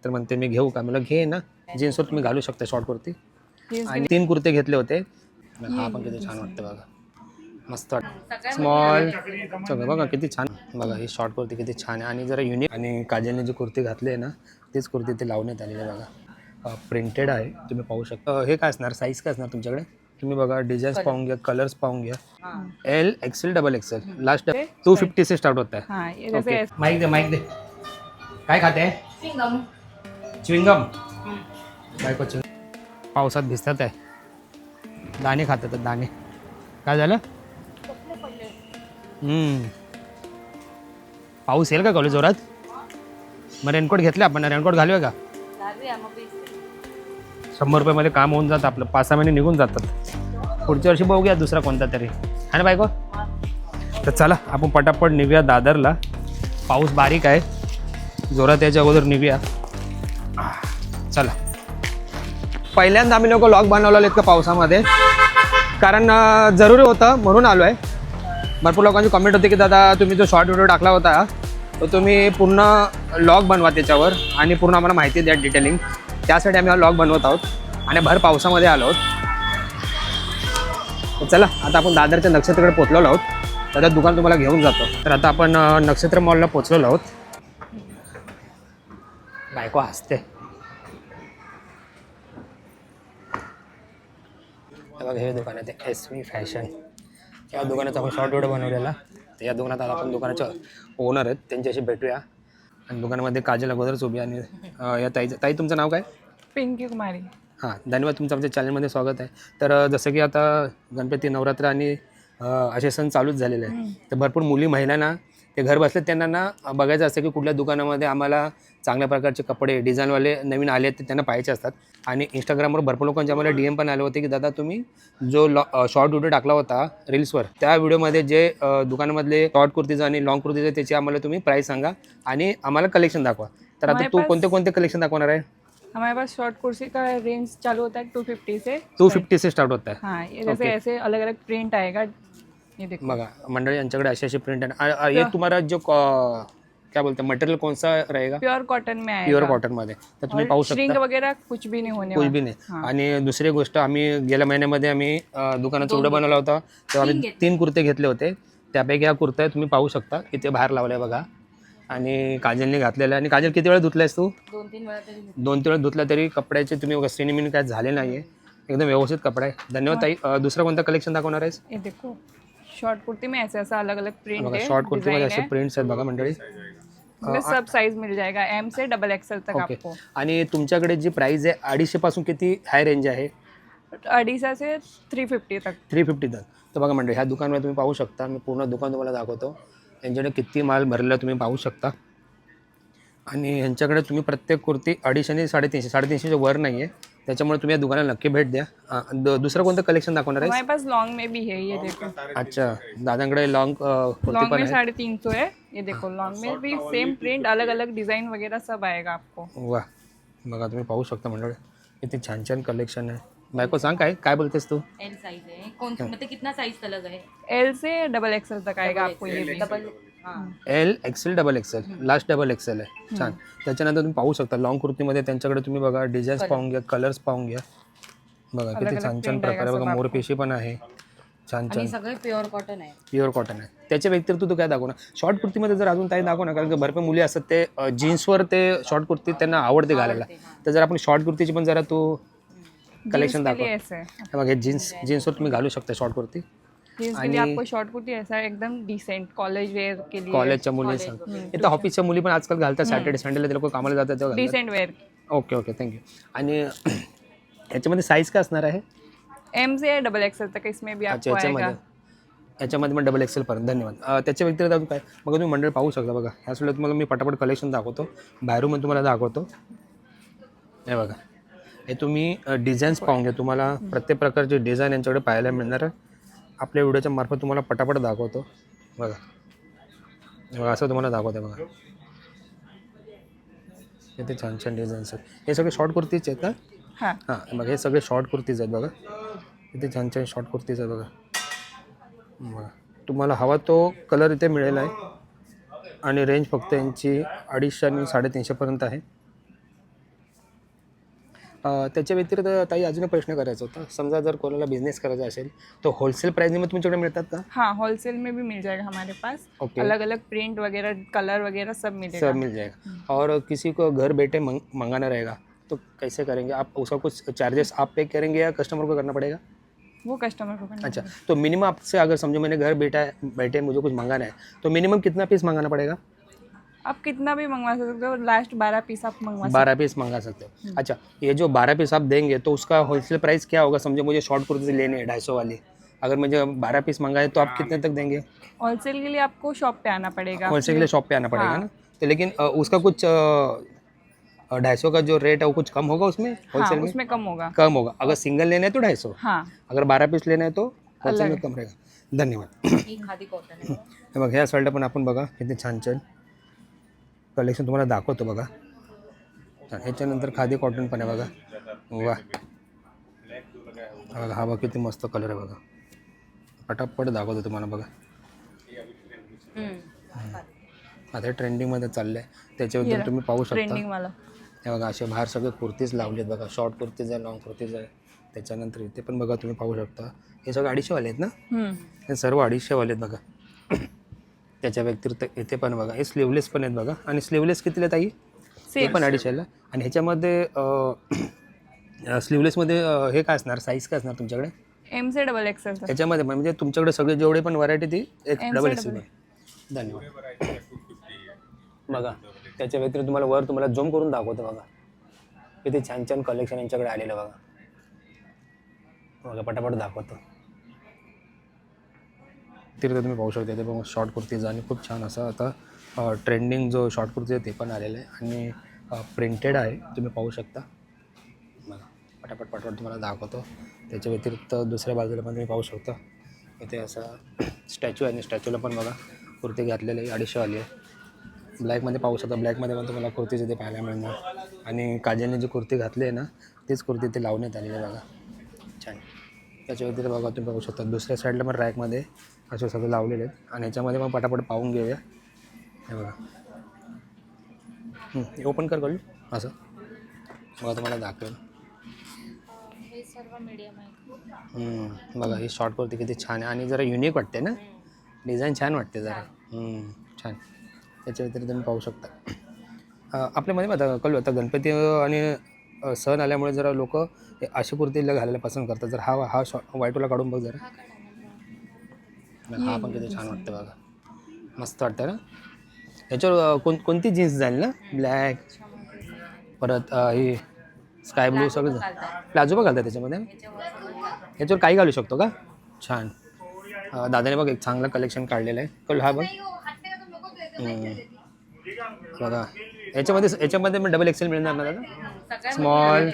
तर म्हणते मी घेऊ का, मला घे ना, जीन्सवर तुम्ही घालू शकता शॉर्ट कुर्ती. आणि 3 कुर्ते घेतले होते. हा पण किती छान वाटतं बघा, मस्त वाटतं. स्मॉल सगळं बघा किती छान बघा, ही शॉर्ट कुर्ती किती छान आहे आणि जरा युनिक. आणि काजलने जी कुर्ती घातली आहे ना, तीच कुर्ती ते लावण्यात आलेली आहे बघा, प्रिंटेड आहे, तुम्ही पाहू शकता. हे काय असणार, साईज काय असणार तुमच्याकडे, तुम्ही बघा डिझाईन्स पाहून घ्या, कलर्स पाहून घ्या. L XL double XL, last 250 से स्टार्ट होता है. ओके, माइक दे. काय खाते, च्युइंगम. बायको पावसात भिजतात आहे, दाणे खातात दाणे. काय झालं, पाऊस येईल का कॉलेज जोरात. मग रेनकोट घेतले आपण, रेनकोट घालूया का. 100 रुपयामध्ये काम होऊन जातं आपलं, 5-6 महिने निघून जातात. पुढच्या वर्षी बघूया दुसरा कोणता तरी, है ना बायको. तर चला आपण पटापट निघूया दादरला. पाऊस बारीक आहे, जोरात याच्या अगोदर निघूया. चला, पहिल्यांदा आम्ही लोक लॉग बनवलेले इतकं पावसामध्ये, कारण जरुरी होतं म्हणून आलो आहे. भरपूर लोकांची कमेंट होती की दादा तुम्ही जो शॉर्ट व्हिडिओ टाकला होता तो तुम्ही पूर्ण लॉग बनवा त्याच्यावर आणि पूर्ण आम्हाला माहिती द्या डिटेलिंग. त्यासाठी आम्ही हा लॉग बनवत आहोत आणि भर पावसामध्ये आलो आहोत. तर चला आता आपण दादरच्या नक्षत्रकडे पोचलेलो आहोत, त्याच्यात दुकान तुम्हाला घेऊन जातो. तर आता आपण नक्षत्र मॉलला पोचलेलो आहोत. बायको हसते बघा, हे दुकान आहे ते SV फॅशन. या दुकानाचा आपण शॉर्ट व्हिडिओ बनवलेला. तर या दुकानात आता आपण दुकानाचे ओनर आहेत, त्यांच्याशी भेटूया. आणि दुकानामध्ये काजल अगोदरच उभी आणि या ताई तुमचं नाव काय. पिंकी कुमारी. हां, धन्यवाद, तुमचं आमच्या चॅनलमध्ये स्वागत आहे. तर जसं की आता गणपती, नवरात्र आणि असे सण चालूच झालेले आहेत. तर भरपूर मुली महिलांना ते घर बसले, त्यांना ना बघायचं असतं की कुठल्या दुकानामध्ये आम्हाला चांगल्या प्रकारचे कपडे डिझाईनवाले नवीन आले ते त्यांना पाहायचे असतात. आणि इंस्टाग्रामवर भरपूर लोकांचे आम्हाला DM पण आले होते की दादा तुम्ही जो शॉर्ट व्हिडिओ टाकला होता रील्सवर, त्या व्हिडिओमध्ये जे दुकानामधले शॉर्ट कुर्तीज आणि लॉंग कुर्तीज त्याची आम्हाला तुम्ही प्राईस सांगा आणि आम्हाला कलेक्शन दाखवा. तर आता तू कोणते कलेक्शन दाखवणार आहे. हमारे पास शॉर्ट कुर्सी का रेंज चालू होता है 250 से स्टार्ट होता है. हाँ, ये जैसे ऐसे अलग अलग प्रिंट आएगा. ये देखो बघा मंडळी, यांच्याकडे अशी प्रिंट आहे. ये तुम्हारा जो क्या बोलते हैं मटेरियल कौन सा रहेगा. प्योर कॉटन में आएगा. प्युअर कॉटन मध्ये. तर तुम्ही पाहू शकता, श्रिंक वगैरह कुछ भी नहीं होने कुछ भी नाही. आणि दुसरी गोष्ट, आम्ही गेल्या महिन्यामध्ये आम्ही दुकानाचा व्हिडिओ बनवला होता, तेव्हा आम्ही 3 कुर्ते घेतले होते. त्यापैकी हा कुर्ता आहे, तुम्ही पाहू शकता इथे बाहेर लावलाय बघा. आणि काजलने घातलेला आहे. आणि काजल किती वेळा धुतलायस तू. 2-3 वेळा धुतला तरी कपड्याचे तुम्ही स्ट्रेनिंग काय झाले नाहीये, एकदम व्यवस्थित कपडा आहे. धन्यवाद ताई. दुसरा कोणता कलेक्शन दाखवणार आहेस. ये देखो शॉर्ट कुर्ती में ऐसे ऐसा अलग अलग प्रिंट है. शॉर्ट कुर्तीमध्ये असे प्रिंट्स आहेत बघा मंडळी. सब साइज मिल जाएगा, M से XXL तक आपको. आणि तुमच्याकडे जी प्राइस आहे 250 पासून किती हाय रेंज आहे. 250 से 350 तक. 350 तक. तर बघा मंडळी, ह्या दुकानामध्ये तुम्ही पाहू शकता, मी पूर्ण दुकान तुम्हाला दाखवतो. यांच्याकडे किती माल भरलेला तुम्ही पाहू शकता. आणि ह्यांच्याकडे तुम्ही प्रत्येक कुर्ती 250 आणि 350 वर नाही आहे, त्याच्यामुळे तुम्ही या दुकानाला नक्की भेट द्या. दुसरं कोणतं कलेक्शन दाखवणार आहे. हमारे पास लॉन्ग में भी है, ये देखो. अच्छा, दादांकडे लॉन्ग कुर्ती लॉन्ग पण में आहे. 350 है. ये देखो लॉन्ग में भी सेम प्रिंट, अलग अलग डिजाइन वगैरह सब आएगा आपको. वा, बघा तुम्ही पाहू शकता मंडळी, किती छान छान कलेक्शन आहे. बायको सांग, काय बोलतेस तू. एल साइज है, कौन मतलब कितना साइज अलग है. L से XXL तक आएगा आपको. ये भी L XL double XL, last XXL आहे. छान. त्याच्यानंतर तुम्ही पाहू शकता लॉंग कुर्तीमध्ये त्यांच्याकडे तुम्ही बघा डिझाईन्स पाहून घ्या, कलर्स पाहून घ्या. बघा किती छान छान प्रकारे बघा, मोरपेशी पण आहे, छान छान. सगळे प्युअर कॉटन आहे. प्युअर कॉटन आहे. त्याच्या व्यतिरिक्त तू काय दाखवणार शॉर्ट कुर्तीमध्ये, जर अजून काही दाखवणार, कारण की भरपूर मुली असतात ते जीन्सवर ते शॉर्ट कुर्ती त्यांना आवडते घालायला. तर जर आपण शॉर्ट कुर्तीची पण जरा तू कलेक्शन दाखव. बघा हे जीन्सवर तुम्ही घालू शकता शॉर्ट कुर्ती. जीन्स के लिए आपको शॉर्ट कुर्ती ऐसा एकदम डिसेंट कॉलेज वेयर के लिए. कॉलेजच्या मुली सांग, इथं ऑफिसच्या मुली पण आजकाल घालतात. सॅटर्डे संडेला ते लोक कामाला जातात तेव्हा डिसेंट वेयर. Okay thank you. आणि याच्यामध्ये साईज काय असणार आहे. M से XXL तक इसमें भी आपको आएगा. याच्यामध्ये पण XXL पर्यंत. धन्यवाद. त्याच्या व्यतिरिक्त अजून काय बघा, तुम्ही मंडळ पाहू शकता बघा. ह्याच वेळेला तुम्हाला मी पटापट कलेक्शन दाखवतो, बाहेरून पण तुम्हाला दाखवतो. हे बघा, हे तुम्ही डिझाईन्स पाहून घ्या, तुम्हाला प्रत्येक प्रकारचे डिझाईन यांच्याकडे पाहायला मिळणार. आपल्या व्हिडिओच्या मार्फत तुम्हाला पटापट दाखवतो बघा. असं तुम्हाला दाखवते बघा, इथे छान छान डिझाईन्स आहेत. हे सगळे शॉर्ट कुर्तीज आहेत का. हां बघा, हे सगळे शॉर्ट कुर्तीज आहेत बघा. इथे छान छान शॉर्ट कुर्तीज आहेत बघा. तुम्हाला हवा तो कलर इथे मिळेल आहे. आणि रेंज फक्त यांची 250 आणि 350 पर्यंत आहे. त्याच्या व्यतिरिक्त ताई अजून एक प्रश्न करायचा होता. समजा जर कोणाला बिझनेस करायचा असेल तर होलसेल प्राइसमध्ये तुमच्याकडे मिळतात का? हाँ, होलसेल में भी मिल जाएगा हमारे पास. ओके. अलग अलग प्रिंट वगैरह, कलर वगैरह सब मिलेगा. सब मिल जाएगा. और किसी को घर बैठे मंगाना रहेगा तो कैसे करेंगे आप? उसका कुछ चार्जेस आप पे करेंगे या कस्टमर को करना पड़ेगा? वो कस्टमर को करना अच्छा, तो मिनिमम आपसे अगर समझो मैंने घर बैठे मुझे कुछ मंगाना है तो मिनिमम कितना पीस मंगाना पड़ेगा? पड़ेगा. आप कितना भी मंगवा सकते हो. लास्ट 12 पीस आप मंगवा सकते 12 पीस मंगा सकते हो. अच्छा, ये जो 12 पीस आप देंगे तो उसका होलसेल प्राइस क्या होगा? समझो मुझे शॉर्ट कुर्ती लेने हैं 250 वाली, अगर मुझे 12 पीस मंगाए तो आप कितने तक देंगे? हो. होलसेल के लिए आपको शॉप पे आना पड़ेगा. होलसेल के लिए शॉप पे आना पड़ेगा हाँ. ना. तो लेकिन उसका कुछ 250 का जो रेट है वो कुछ कम होगा उसमें? हाँ, होलसेल में उसमें कम होगा. कम होगा. अगर सिंगल लेना है तो 250, हाँ, अगर 12 पीस लेना है तो होलसेल अलग. में कम रहेगा. धन्यवाद. ही खादी कॉटन आहे. हे बघा ह्या साईडला पण आपण बघा किती छान छान कलेक्शन तुम्हाला दाखवतो बघा. ह्याच्यानंतर खादी कॉटन पण आहे बघा. वा, बघा हा बघा किती मस्त कलर आहे बघा. पटापट दाखवतो तुम्हाला बघा. आता ट्रेंडिंगमध्ये चाललं आहे त्याच्याबद्दल तुम्ही पाहू शकता. ट्रेंडिंग वाला. हे बघा असे बाहेर सगळे कुर्तीज लावलेत बघा. शॉर्ट कुर्तीज आहे, लॉंग कुर्तीज आहे. त्याच्यानंतर इथे पण बघा तुम्ही पाहू शकता हे सगळे 250 वाले आहेत ना. हे सर्व 250 वाले आहेत बघा. त्याच्या व्यतिरिक्त इथे पण बघा हे स्लीवलेस पण आहेत बघा. आणि स्लीवलेस कितीला ताई? ते पण 250ला. आणि ह्याच्यामध्ये स्लीवलेसमध्ये हे काय असणार, साईज काय असणार तुमच्याकडे? एम से डबल एक्सेल. त्याच्यामध्ये पण म्हणजे तुमच्याकडे सगळे जेवढे पण व्हरायटी ती एक M डबल से एक्सेल. double. धन्यवाद. बघा त्याच्या व्यतिरिक्त तुम्हाला वर तुम्हाला झूम करून दाखवतो बघा किती छान छान कलेक्शन यांच्याकडे आलेलं बघा. बघा पटापट दाखवतो. तिथे तुम्ही पाहू शकता. ते बघा शॉर्ट कुर्तीज आणि खूप छान असं आता ट्रेंडिंग जो शॉर्ट कुर्ती आहे ते पण आलेलं आहे आणि प्रिंटेड आहे तुम्ही पाहू शकता. बघा पटापट तुम्हाला दाखवतो. त्याच्या व्यतिरिक्त दुसऱ्या बाजूला पण तुम्ही पाहू शकता इथे असं स्टॅच्यू आहे आणि स्टॅच्यूला पण बघा कुर्ती घातलेली आहे 250 वाली आहे. ब्लॅकमध्ये पाहू शकता. ब्लॅकमध्ये पण तुम्हाला कुर्तीच इथे पाहायला मिळणार. आणि काजलने जी कुर्ती घातली आहे ना तीच कुर्ती इथे लावण्यात आलेली आहे बघा. छान. त्याच्या व्यतिरिक्त बघा तुम्ही पाहू शकता दुसऱ्या साईडला पण रॅकमध्ये असे सगळे लावलेले आहेत. आणि याच्यामध्ये पण पटापट पाहून घेऊया. हे बघा ओपन कर करू असं बघा तुम्हाला दाखवेल. हे सर्व मीडियम आहे. बघा ही शॉर्ट कुर्ती किती छान आहे आणि जरा युनिक वाटते ना. डिझाईन छान वाटते जरा. छान. त्याच्या व्यतिरिक्त तुम्ही पाहू शकता आपल्यामध्ये आता कळलं आता गणपती आणि सण आल्यामुळे जरा लोक अशी कुर्तीला घालायला पसंत करतात. जर हा व्हाईटवाला काढून बघ जरा. हा पण किती छान वाटतं बघा. मस्त वाटतं ना. याच्यावर कोणती जीन्स जाईल ना? ब्लॅक परत ही स्काय ब्लू सगळं प्लाझो पण घालतात त्याच्यामध्ये. याच्यावर काही घालू शकतो का? छान. दादाने बघ एक चांगलं कलेक्शन काढलेलं आहे. कळलं हा बघ बघा. याच्यामध्ये मग डबल एक्सेल मिळणार ना दादा? स्मॉल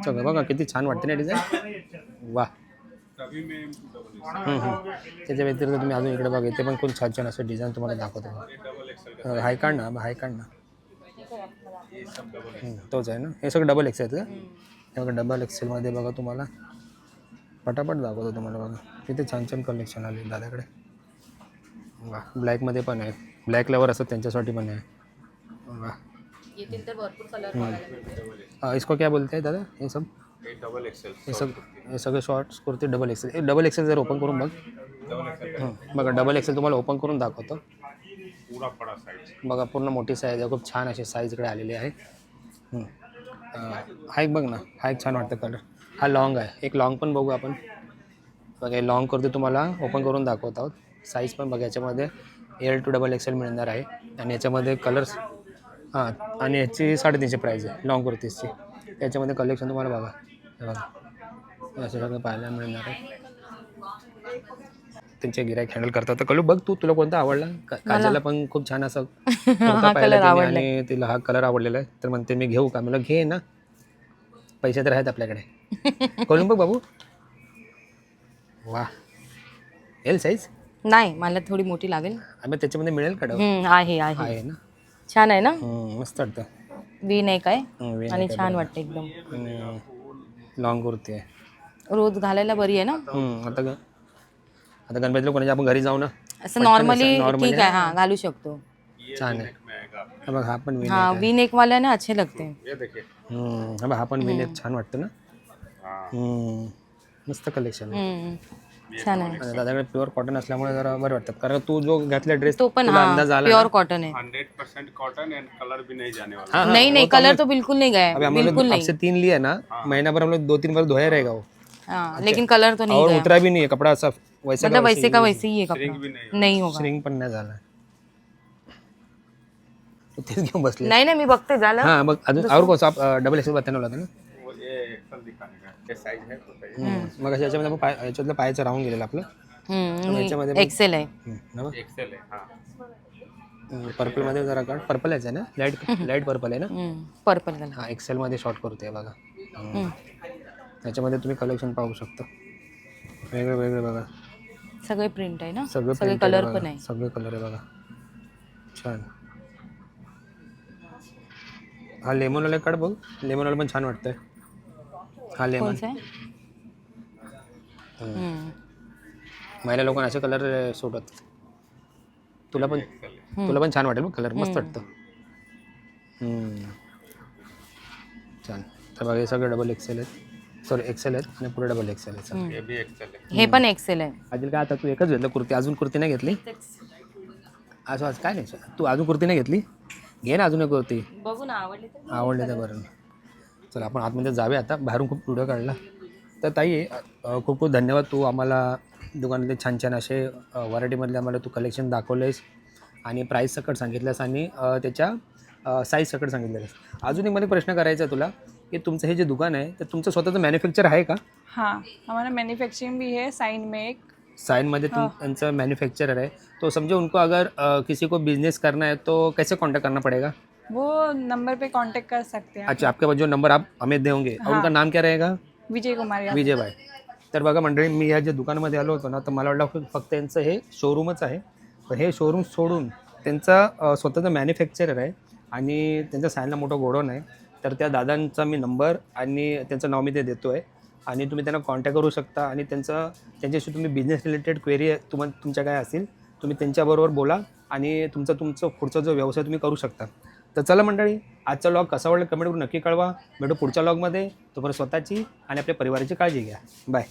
सगळं बघा किती छान वाटते ना डिझाईन. वा. त्याच्या व्यतिरिक्त तुम्ही अजून इकडे बघा इथे पण खूप छान छान असं डिझाईन तुम्हाला दाखवतो. हाय काढ ना हाय काढ ना. तोच आहे ना. हे सगळं डबल एक्सेल आहे का? हे बघा डबल एक्सेलमध्ये बघा तुम्हाला पटापट दाखवतो तुम्हाला बघा किती छान छान कलेक्शन आले दादाकडे. वा. ब्लॅकमध्ये पण आहे. ब्लॅक लवर असं त्यांच्यासाठी पण आहे. वा. येतील तर भरपूर कलर बघायला मिळतील. इसको क्या बोलते हैं दादा ये सब? Double XL. हे सगळे शॉर्ट्स कुर्ती डबल एक्सेल. हे डबल एक्सेल जर ओपन करून बघ. बघा डबल एक्सेल तुम्हाला ओपन करून दाखवतो. पूरा बड़ा साइज. बघा पूर्ण मोठी साईज आहे. खूप छान अशी साईज इकडे आलेली आहे. हा एक बघ ना. हा एक छान वाटतं कलर. हा लॉंग आहे. एक लॉंग पण बघू आपण. बघा हे लॉंग कुर्ती तुम्हाला ओपन करून दाखवत आहोत. साईज पण बघा याच्यामध्ये L to डबल एक्सेल मिळणार आहे. आणि याच्यामध्ये कलर्स आणि याची 350 प्राईज आहे लॉंग कुर्तीजची. याच्यामध्ये कलेक्शन तुम्हाला बघा हे बघा असं सगळं पाहायला मिळणार आहे. त्यांचे गिराईक हँडल करतात. तर कलू बघ तुला कोणता आवडला? काजलला पण खूप छान असं कुर्ता पाहिला तिने आणि तिला हा कलर आवडलेला आहे. तर म्हणते मी घेऊ का? मला घे ना. पैसे तर आहेत आपल्याकडे. कळून बघ बाबू. वा. एल साईज नाही मला थोडी मोठी लागेल. आम्ही त्याच्यामध्ये मिळेल का? आहे आहे ना. छान आहे ना. मस्त वाटतं. वी नाही काय वी आणि छान वाटतं एकदम. लॉंग कुर्ती आहे. रोज घालायला बरी आहे ना. आता गणपतीला कोणाच्या आपण घरी जाऊ ना असं नॉर्मली ठीक आहे. हा घालू शकतो. छान आहे. लगेगा आपको। हा बघ हा पण वी हाँ वी नेक वाले ना अच्छे लगते हैं. ये देखिए। हा बघ हा पण वी नेक छान वाटतं ना. हाँ मस्त कलेक्शन आहे. छान आहे. आणि दादाकडे प्युअर कॉटन असल्यामुळे जरा बरं वाटतात, कारण तू जो घातला ड्रेस तो पण तुला हाँ अंदाज आला प्योर ना? कॉटन है. 100% कॉटन एंड कलर भी नहीं जाने वाला। हाँ, हाँ, नहीं वो नहीं तो कलर हमें- तो बिल्कुल नहीं गया अभी है, हम लोग बिल्कुल नहीं. आपसे 3 लिए ना, महीना भर हम लोग 2-3 बार धोया रहेगा वो, हाँ लेकिन कलर तो नहीं और गया. उतरा भी नहीं है कपड़ा, सब वैसे मतलब वैसे का वैसे ही है श्रिंक कपड़ा. भी नहीं नहीं होगा. श्रिंक पण नाही झाला. तेच घेऊन बसले. नाही नाही मी बघते झालं. हा बघ अजून और कोणसा डबल एक्सेल बताने वाला था ना. वो ये एक्सल दिखाने का ये साइज है बताइए। मग याच्यामध्ये आपण याच्यातलं पायाचं राहून गेलेलं आपलं. याच्यामध्ये मग- एक्सेल है. एक्सेल है हाँ। पर्पल मध्ये जरा काढ. पर्पल आहे ना, लाईट पर्पल आहे ना. Purple colour. हा एक्सेल मध्ये शॉर्ट करतोय बघा. त्याच्यामध्ये तुम्ही कलेक्शन पाहू शकता, वेगळे वेगळे बघा. सगळे प्रिंट आहे ना, सगळे सगळे print आहे कलर बघा. पण आहे. सगळे कलर आहे बघा, छान. हा लेमन वाला काढ बघ, लेमन वाला पण छान वाटतंय. हा लेमन कोणचं आहे? महिला लोकांना असे कलर सूट होतात. तुला पण छान वाटेल, कलर मस्त वाटतं. छान. तर बघा हे सगळे डबल एक्सेल आहेत, सॉरी एक्सेल आहेत आणि पुढे डबल एक्सेल आहेत. ये भी एक्सेल है। हे पण एक्सेल आहे. आदिल काय आता तू एकच घेतलं कुर्ती, अजून कुर्ती नाही घेतली? असं काय नाही, तू अजून कुर्ती नाही घेतली? घे ना अजून एक कुर्ती. बघू ना आवडली तर. आवडले तर बरं. चला आपण आतमध्ये जाऊया आता, बाहेरून खूप व्हिडिओ काढला. तर ताई खूप खूप धन्यवाद, तू आम्हाला दुकानातले छान छान असे व्हरायटीमधले आम्हाला तू कलेक्शन दाखवलेस आणि प्राईस सकट सांगितलंस आणि त्याच्या साईज सकट सांगितलेस. अजून एक मला प्रश्न करायचा आहे तुला, की तुमचं हे जे दुकान आहे तर तुमचं स्वतःचं मॅन्युफॅक्चर आहे का? हाँ हमारा मैन्युफैक्चरिंग भी है साइन में एक. साइन में तुम उनका मैन्युफैक्चरर है, तो समझो उनको अगर किसी को बिजनेस करना है तो कैसे कांटेक्ट करना पड़ेगा? वो नंबर पे कांटेक्ट कर सकते हैं. अच्छा, आपके पास जो नंबर आप हमें देंगे और उनका नाम क्या रहेगा? विजय कुमार यादव. विजय भाई. तर बघा मंडळी, मी या ज्या दुकानामध्ये आलो होतो ना, तर मला वाटलं फक्त त्यांचं हे शोरूमच आहे, पण हे शोरूम सोडून त्यांचा स्वतःचं मॅन्युफॅक्चरर आहे आणि त्यांचा सायनला मोठं गोडाऊन आहे. तर त्या दादांचा मी नंबर आणि त्यांचं नाव मी ते देतो आहे आणि तुम्ही त्यांना कॉन्टॅक्ट करू शकता आणि त्यांच्याशी तुम्ही बिझनेस रिलेटेड क्वेरी तुमच्या काय असेल तुम्ही त्यांच्याबरोबर बोला आणि तुमचं पुढचा जो व्यवसाय तुम्ही करू शकता. तर चला मंडळी, आजचा व्लॉग कसा वाटला कमेंट करून नक्की कळवा. भेटू पुढच्या व्लॉगमध्ये. तोपर्यंत स्वतःची आणि आपल्या परिवाराची काळजी घ्या. बाय.